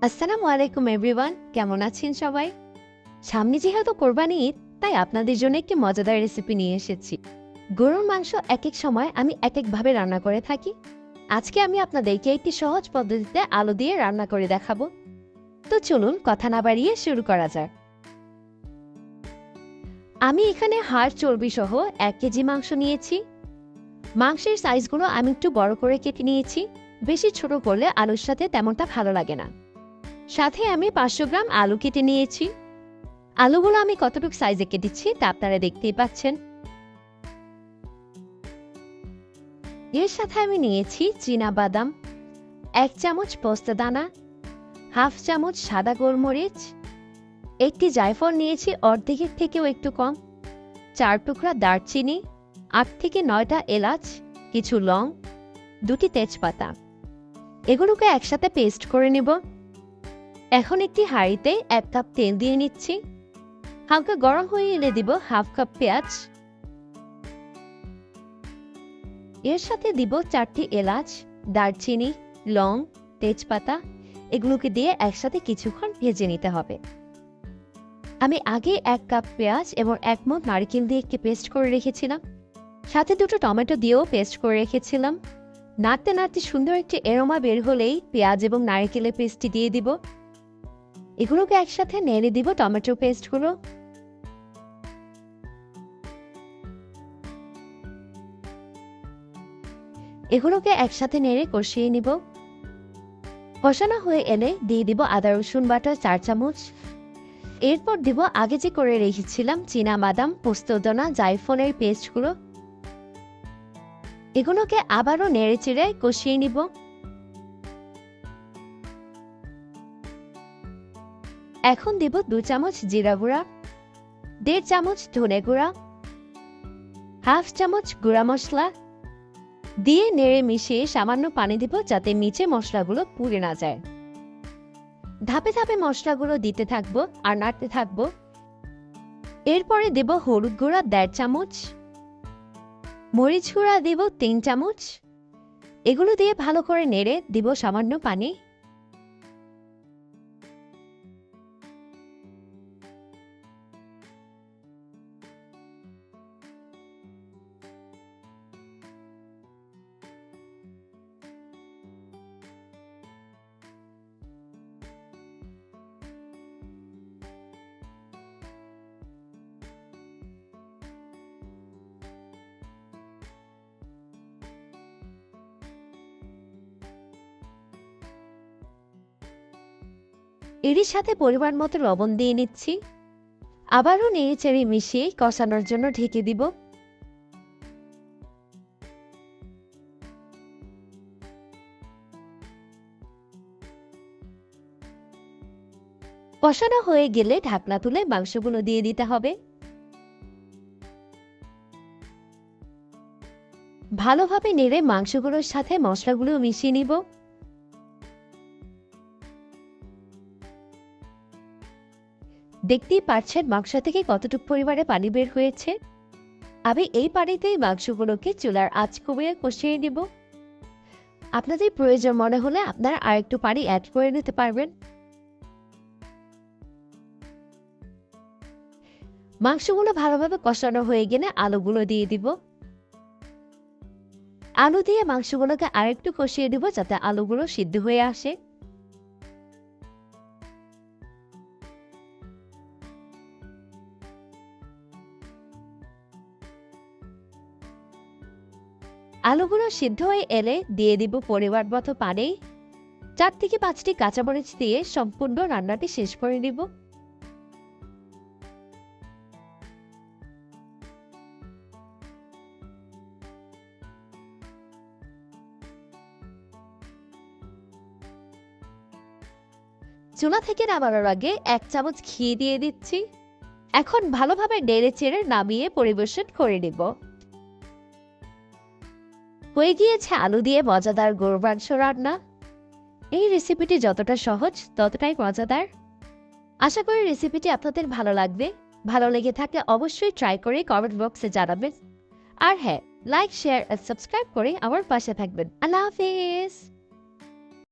আসসালামু আলাইকুম এভরিওয়ান, কেমন আছেন সবাই? সামনে যেহেতু কোরবানি ঈদ, তাই আপনাদের জন্য একটি মজাদার রেসিপি নিয়ে এসেছি। গরুর মাংস এক এক সময় আমি এক একভাবে রান্না করে থাকি। আজকে আমি আপনাদেরকে একটি সহজ পদ্ধতিতে আলু দিয়ে রান্না করে দেখাবো। তো চলুন কথা না বাড়িয়ে শুরু করা যাক। আমি এখানে হাড় চর্বি সহ 1 কেজি মাংস নিয়েছি। মাংসের সাইজগুলো আমি একটু বড় করে কেটে নিয়েছি। বেশি ছোট করলে আলুর সাথে তেমনটা ভালো লাগে না। সাথে আমি 500 গ্রাম আলু কেটে নিয়েছি। আলুগুলো আমি কতটুকু সাইজে কেটেছি তা আপনারা দেখতেই পাচ্ছেন। এর সাথে আমি নিয়েছি চীনা বাদাম, 1 চামচ পোস্তা দানা, হাফ চামচ সাদা গোলমরিচ, একটি জায়ফল নিয়েছি অর্ধেকের থেকেও একটু কম, 4 টুকরা দারচিনি, 8 থেকে 9টা এলাচ, কিছু লং, 2টি তেজপাতা। এগুলোকে একসাথে পেস্ট করে নেব। এখন একটি হাঁড়িতে 1 কাপ তেল দিয়ে নিচ্ছি। হালকা গরম হয়ে এলে দিব হাফ কাপ পেঁয়াজ। এর সাথে দিব 4টি এলাচ, দারচিনি, লং, তেজপাতা। এগুলোকে দিয়ে একসাথে কিছুক্ষণ ভেজে নিতে হবে। আমি আগে 1 কাপ পেঁয়াজ এবং 1 মুঠ নারকেল দিয়ে একটি পেস্ট করে রেখেছিলাম। সাথে 2টো টমেটো দিয়েও পেস্ট করে রেখেছিলাম। নাড়তে নাড়তে সুন্দর একটি এরোমা বের হলেই পেঁয়াজ এবং নারকেলের পেস্টটি দিয়ে দিব। এগুলোকে একসাথে নেড়ে দিব টমেটো পেস্টগুলো। এগুলোকে একসাথে নেড়ে কষিয়ে নিব। কষানো হয়ে এলে দিয়ে দিব আদা রসুন বাটা 4 চামচ। এরপর দিব আগে যে করে রেখেছিলাম চীনা বাদাম, পোস্তদানা, জায়ফলের পেস্টগুলো। এগুলোকে আবারও নেড়ে চেড়ে কষিয়ে নিব। এখন দিব 2 চামচ জিরা গুঁড়া, 1.5 চামচ ধনে গুঁড়া, হাফ চামচ গুঁড়া মশলা দিয়ে নেড়ে মিশিয়ে সামান্য পানি দিব যাতে নিচে মশলাগুলো পুড়ে না যায়। ধাপে ধাপে মশলাগুলো দিতে থাকবো আর নাড়তে থাকবো। এরপরে দেব হলুদ গুঁড়া 1.5 চামচ, মরিচ গুঁড়া দেব 3 চামচ। এগুলো দিয়ে ভালো করে নেড়ে দিব সামান্য পানি। এরই সাথে পরিমাণ মতো লবণ দিয়ে নিচ্ছি। আবারও নেড়ে চেড়ে মিশিয়ে কষানোর জন্য ঢেকে দিব। কষানো হয়ে গেলে ঢাকনা তুলে মাংসগুলো দিয়ে দিতে হবে। ভালোভাবে নেড়ে মাংসগুলোর সাথে মশলাগুলো মিশিয়ে নিব। দেখতেই পাচ্ছেন মাংস থেকে কতটুকু পরিমাণে পানি বের হয়েছে। আমি এই পানিতেই মাংসগুলোকে চুলার আঁচ কমিয়ে কষিয়ে নিব। আপনাদের প্রয়োজন মনে হলে আপনারা আরেকটু পানি অ্যাড করে নিতে পারবেন। মাংসগুলো ভালোভাবে কষানো হয়ে গেলে আলুগুলো দিয়ে দিব। আলু দিয়ে মাংসগুলোকে আরেকটু কষিয়ে দিব যাতে আলুগুলো সিদ্ধ হয়ে আসে। আলুগুলো সিদ্ধ হয়ে এলে দিয়ে দিব পরিমাণ মতো পানি। 4 থেকে 5টি কাঁচামরিচ দিয়ে সম্পূর্ণ রান্নাটি শেষ করে দিব। চুলা থেকে নামানোর আগে 1 চামচ ঘি দিয়ে দিচ্ছি। এখন ভালোভাবে নেড়ে চেড়ে নামিয়ে পরিবেশন করে নিব। হয়ে গিয়েছে আলু দিয়ে মজাদার গরুর মাংস রান্না। এই রেসিপিটি যতটা সহজ ততটাই মজাদার। আশা করি রেসিপিটি আপনাদের ভালো লাগবে। ভালো লেগে থাকলে অবশ্যই ট্রাই করে কমেন্ট বক্সে জানাবেন। আর হ্যাঁ, লাইক, শেয়ার আর সাবস্ক্রাইব করে আমার পাশে থাকবেন। আল্লাহ হাফেজ।